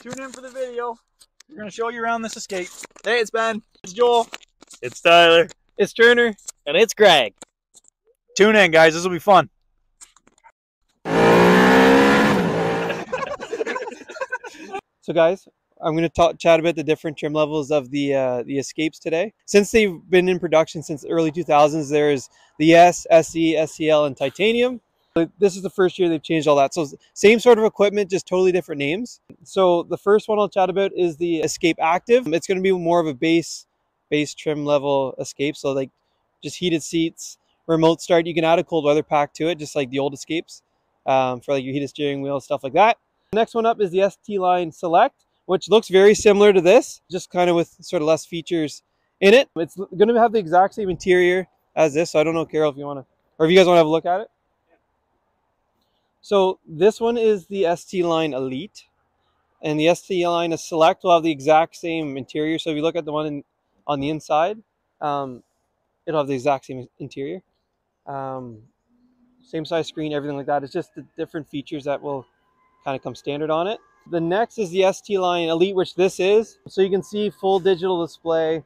Tune in for the video. We're going to show you around this Escape. Hey, it's Ben. It's Joel. It's Tyler. It's Turner. And it's Greg. Tune in, guys. This will be fun. So guys, I'm going to chat about the different trim levels of the Escapes today. Since they've been in production since the early 2000s, there's the S, SE, SCL, and Titanium. This is the first year they've changed all that. So same sort of equipment, just totally different names. So the first one I'll chat about is the Escape Active. It's going to be more of a base trim level Escape. So like just heated seats, remote start. You can add a cold weather pack to it, just like the old Escapes, for like your heated steering wheel, stuff like that. Next one up is the ST Line Select, which looks very similar to this, just kind of with sort of less features in it. It's going to have the exact same interior as this. So I don't know, Carol, if you want to, or if you guys want to have a look at it. So this one is the ST Line Elite, and the ST Line Select will have the exact same interior. So if you look at the one on the inside, it'll have the exact same interior. Same size screen, everything like that. It's just the different features that will kind of come standard on it. The next is the ST Line Elite, which this is. So you can see full digital display.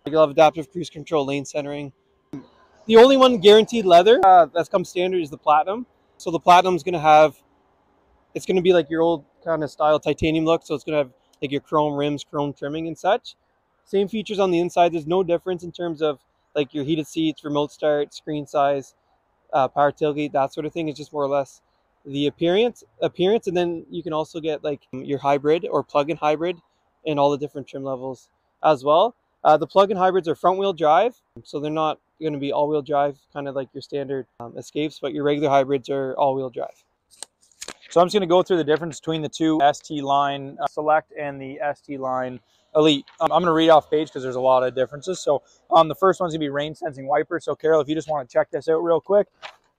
You'll have adaptive cruise control, lane centering. The only one guaranteed leather that's come standard is the Platinum. So the Platinum's going to have, it's going to be like your old kind of style titanium look. So it's going to have like your chrome rims, chrome trimming and such. Same features on the inside. There's no difference in terms of like your heated seats, remote start, screen size, power tailgate, that sort of thing. It's just more or less the appearance. And then you can also get like your hybrid or plug-in hybrid in all the different trim levels as well. The plug-in hybrids are front-wheel drive, so they're not going to be all-wheel drive, kind of like your standard Escapes, but your regular hybrids are all-wheel drive. So I'm just going to go through the difference between the two ST Line Select and the ST Line Elite. I'm going to read off page because there's a lot of differences. So the first one's going to be rain sensing wipers. So Carol, if you just want to check this out real quick.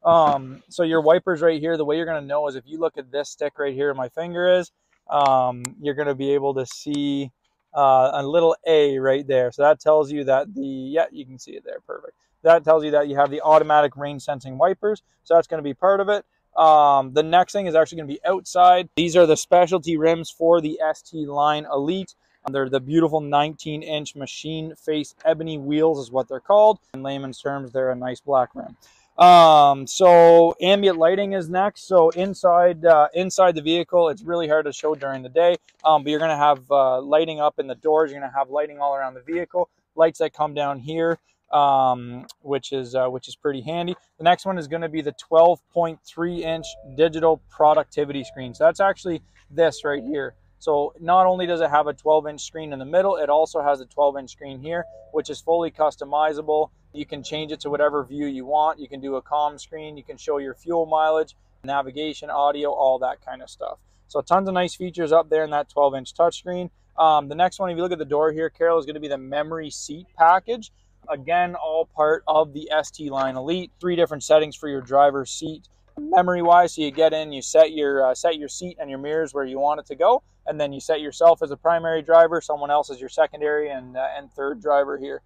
So your wipers right here, the way you're going to know is if you look at this stick right here, my finger is, you're going to be able to see a little A right there. So that tells you that you can see it there. Perfect. That tells you that you have the automatic rain sensing wipers. So that's going to be part of it. The next thing is actually going to be outside. These are the specialty rims for the ST Line Elite. They're the beautiful 19-inch machine face ebony wheels is what they're called. In layman's terms, they're a nice black rim. So ambient lighting is next. So inside the vehicle, it's really hard to show during the day, but you're going to have lighting up in the doors. You're going to have lighting all around the vehicle, lights that come down here, which is pretty handy. The next one is going to be the 12.3-inch digital productivity screen. So that's actually this right here. So not only does it have a 12-inch screen in the middle, it also has a 12-inch screen here, which is fully customizable. You can change it to whatever view you want. You can do a comm screen. You can show your fuel mileage, navigation, audio, all that kind of stuff. So tons of nice features up there in that 12-inch touchscreen. The next one, if you look at the door here, Carol, is going to be the memory seat package. Again, all part of the ST Line Elite. 3 different settings for your driver's seat. Memory-wise, so you get in, you set your seat and your mirrors where you want it to go, and then you set yourself as a primary driver, someone else as your secondary and third driver here.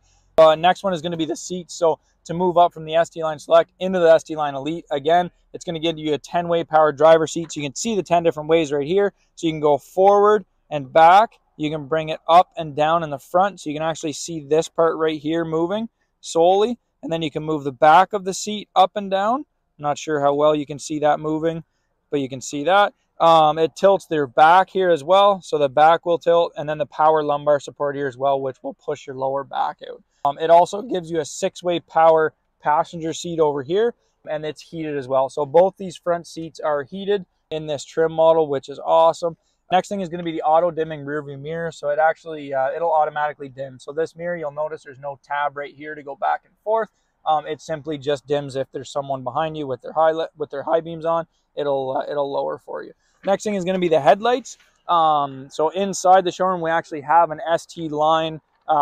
Next one is going to be the seats. So to move up from the ST Line Select into the ST Line Elite, again, it's going to give you a 10-way powered driver seat. So you can see the 10 different ways right here. So you can go forward and back. You can bring it up and down in the front. So you can actually see this part right here moving solely. And then you can move the back of the seat up and down. I'm not sure how well you can see that moving, but you can see that. It tilts their back here as well. So the back will tilt, and then the power lumbar support here as well, which will push your lower back out. It also gives you a 6-way power passenger seat over here, and it's heated as well. So both these front seats are heated in this trim model, which is awesome. Next thing is going to be the auto dimming rear view mirror. So it actually, it'll automatically dim. So this mirror, you'll notice there's no tab right here to go back and forth. It simply just dims if there's someone behind you with their high beams on. It'll lower for you. Next thing is going to be the headlights. So inside the showroom, we actually have an ST Line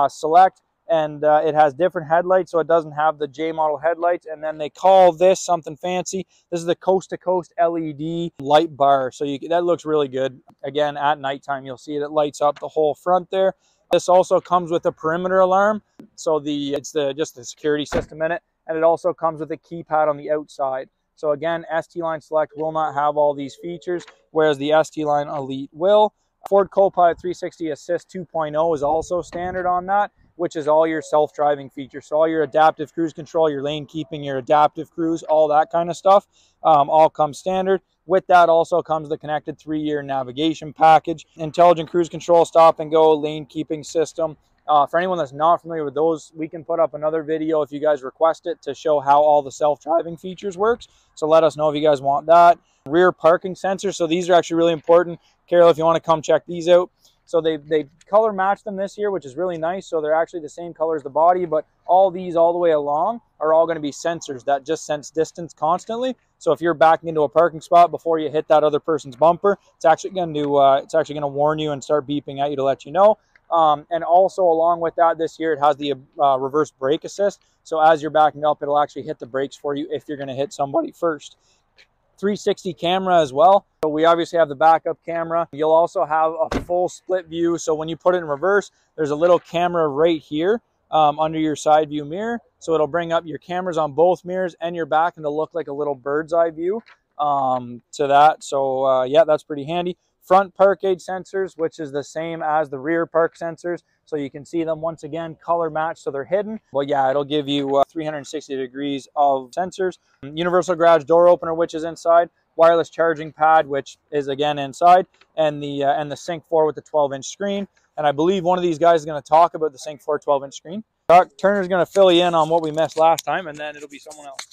Select, and it has different headlights, so it doesn't have the J model headlights. And then they call this something fancy. This is the coast to coast LED light bar. So that looks really good. Again, at nighttime, you'll see it lights up the whole front there. This also comes with a perimeter alarm. So it's just the security system in it. And it also comes with a keypad on the outside. So again, ST Line Select will not have all these features, whereas the ST Line Elite will. Ford Copilot 360 Assist 2.0 is also standard on that, which is all your self-driving features. So all your adaptive cruise control, your lane keeping, your adaptive cruise, all that kind of stuff, all comes standard. With that also comes the connected 3-year navigation package, intelligent cruise control, stop and go, lane keeping system. For anyone that's not familiar with those, we can put up another video if you guys request it to show how all the self-driving features works. So let us know if you guys want that. Rear parking sensors. So these are actually really important. Carol, if you want to come check these out. So they color match them this year, which is really nice. So they're actually the same color as the body, but all these all the way along are all going to be sensors that just sense distance constantly. So if you're backing into a parking spot before you hit that other person's bumper, it's actually going to warn you and start beeping at you to let you know. And also along with that, this year it has the reverse brake assist. So as you're backing up, it'll actually hit the brakes for you if you're going to hit somebody first. 360 camera as well. So we obviously have the backup camera. You'll also have a full split view. So when you put it in reverse, there's a little camera right here under your side view mirror. So it'll bring up your cameras on both mirrors and your back, and it'll look like a little bird's eye view to that. So yeah, that's pretty handy. Front park gauge sensors, which is the same as the rear park sensors. So you can see them once again, color matched, so they're hidden. Well, yeah, it'll give you 360 degrees of sensors. Universal garage door opener, which is inside. Wireless charging pad, which is again inside. And the Sync 4 with the 12-inch screen. And I believe one of these guys is going to talk about the Sync 4 12-inch screen. Turner's going to fill you in on what we missed last time, and then it'll be someone else.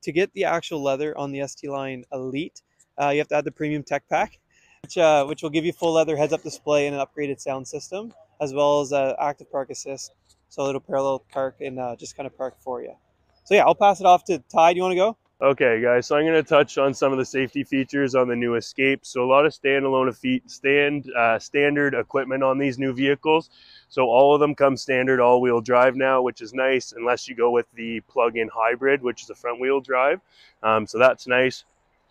To get the actual leather on the ST line Elite, you have to add the premium tech pack, which will give you full leather heads-up display and an upgraded sound system, as well as active park assist, so it'll parallel park and just kind of park for you. So yeah, I'll pass it off to Ty. Do you want to go? Okay, guys, so I'm going to touch on some of the safety features on the new Escape. So a lot of standalone standard equipment on these new vehicles. So all of them come standard all-wheel drive now, which is nice, unless you go with the plug-in hybrid, which is a front-wheel drive. So that's nice.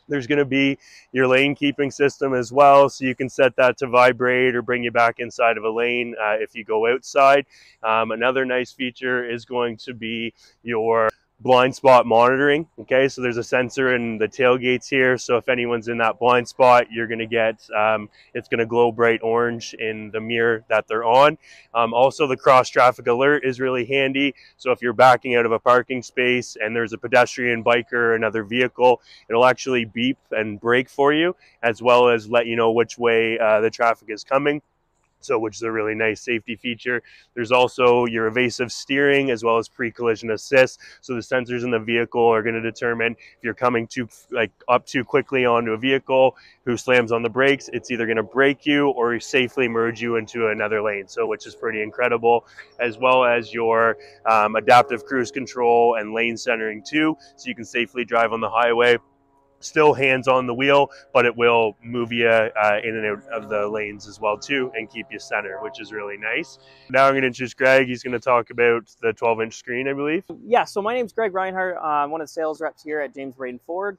There's going to be your lane keeping system as well, so you can set that to vibrate or bring you back inside of a lane if you go outside. Another nice feature is going to be your blind spot monitoring. Okay, so there's a sensor in the tailgates here, so if anyone's in that blind spot, you're going to get it's going to glow bright orange in the mirror that they're on. Also, the cross traffic alert is really handy, so if you're backing out of a parking space and there's a pedestrian, biker, another vehicle, it'll actually beep and brake for you, as well as let you know which way the traffic is coming. So, which is a really nice safety feature. There's also your evasive steering as well as pre-collision assist. So the sensors in the vehicle are going to determine if you're coming up too quickly onto a vehicle who slams on the brakes, it's either going to brake you or safely merge you into another lane. So, which is pretty incredible, as well as your adaptive cruise control and lane centering too. So you can safely drive on the highway. Still hands on the wheel, but it will move you in and out of the lanes as well too, and keep you center, which is really nice. Now I'm going to introduce Greg. He's going to talk about the 12-inch screen, I believe. Yeah, so my name's Greg Reinhardt. I'm one of the sales reps here at James Braden Ford.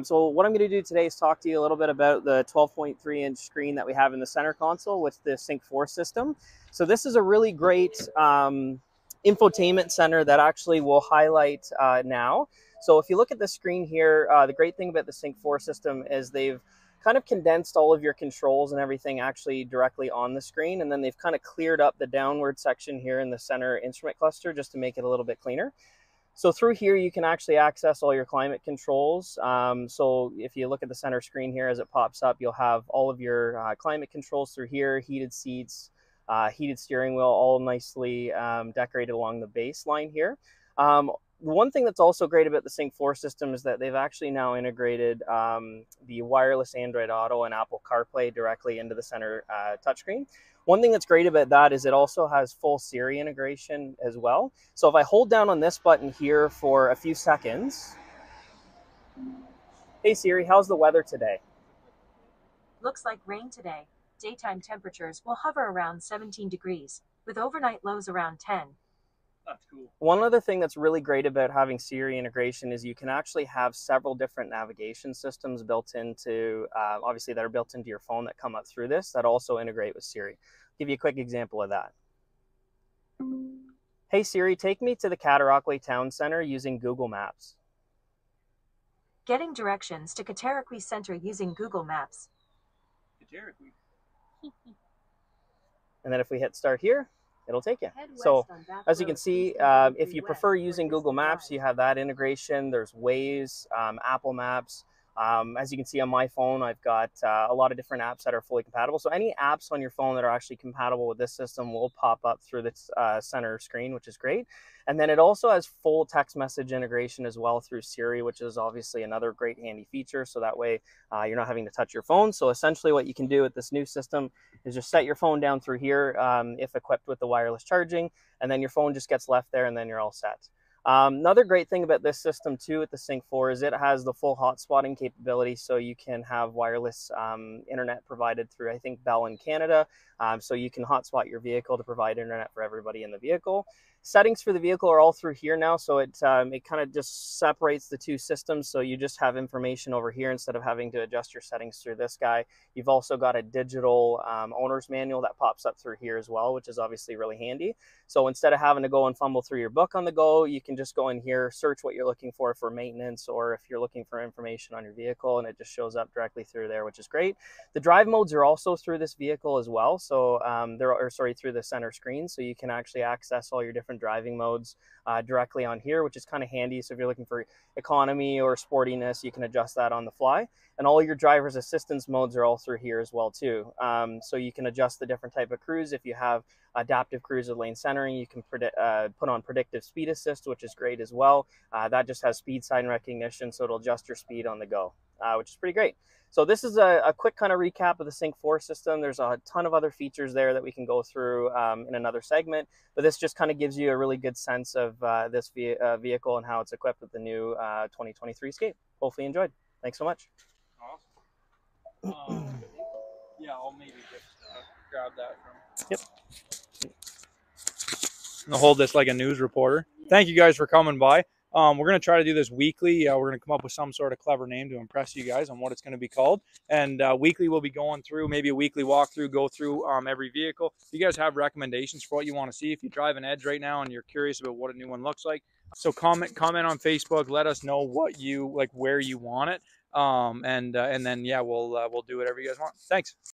So what I'm going to do today is talk to you a little bit about the 12.3-inch screen that we have in the center console with the Sync 4 system. So this is a really great infotainment center that actually will highlight now. So if you look at the screen here, the great thing about the Sync 4 system is they've kind of condensed all of your controls and everything actually directly on the screen, and then they've kind of cleared up the downward section here in the center instrument cluster just to make it a little bit cleaner. So through here, you can actually access all your climate controls. So if you look at the center screen here as it pops up, you'll have all of your climate controls through here, heated seats, heated steering wheel, all nicely decorated along the base line here. One thing that's also great about the Sync 4 system is that they've actually now integrated the wireless Android Auto and Apple CarPlay directly into the center touchscreen. One thing that's great about that is it also has full Siri integration as well. So if I hold down on this button here for a few seconds, hey Siri, how's the weather today? Looks like rain today. Daytime temperatures will hover around 17 degrees, with overnight lows around 10. That's cool. One other thing that's really great about having Siri integration is you can actually have several different navigation systems built into, obviously that are built into your phone that come up through this that also integrate with Siri. I'll give you a quick example of that. Hey Siri, take me to the Cataraqui Town Center using Google Maps. Getting directions to Cataraqui Center using Google Maps. And then if we hit start here, it'll take you. So as you can see, if you prefer using Google Maps, you have that integration. There's Waze, Apple Maps. As you can see on my phone, I've got a lot of different apps that are fully compatible. So any apps on your phone that are actually compatible with this system will pop up through the center screen, which is great. And then it also has full text message integration as well through Siri, which is obviously another great handy feature. So that way you're not having to touch your phone. So essentially what you can do with this new system is just set your phone down through here if equipped with the wireless charging, and then your phone just gets left there and then you're all set. Another great thing about this system too with the Sync 4 is it has the full hotspotting capability, so you can have wireless internet provided through, I think, Bell in Canada. So you can hotspot your vehicle to provide internet for everybody in the vehicle. Settings for the vehicle are all through here now, so it kind of just separates the two systems, so you just have information over here instead of having to adjust your settings through this guy. You've also got a digital owner's manual that pops up through here as well, which is obviously really handy. So instead of having to go and fumble through your book on the go, you can just go in here, search what you're looking for maintenance, or if you're looking for information on your vehicle, and it just shows up directly through there, which is great. The drive modes are also through this vehicle as well, so through the center screen, so you can actually access all your different driving modes directly on here, which is kind of handy. So if you're looking for economy or sportiness, you can adjust that on the fly. And all your driver's assistance modes are all through here as well too. So you can adjust the different type of cruise. If you have adaptive cruise with lane centering, you can put on predictive speed assist, which is great as well. That just has speed sign recognition, so it'll adjust your speed on the go, which is pretty great. So this is a quick kind of recap of the Sync 4 system. There's a ton of other features there that we can go through in another segment, but this just kind of gives you a really good sense of this vehicle and how it's equipped with the new 2023 Escape. Hopefully you enjoyed. Thanks so much. Awesome. Yeah, I'll maybe just grab that from. Yep. I'll hold this like a news reporter. Thank you guys for coming by. We're going to try to do this weekly. We're going to come up with some sort of clever name to impress you guys on what it's going to be called. And weekly we'll be going through, maybe a weekly walkthrough, go through every vehicle. If you guys have recommendations for what you want to see, if you drive an Edge right now and you're curious about what a new one looks like, so comment on Facebook. Let us know what you like, where you want it. And then yeah, we'll do whatever you guys want. Thanks.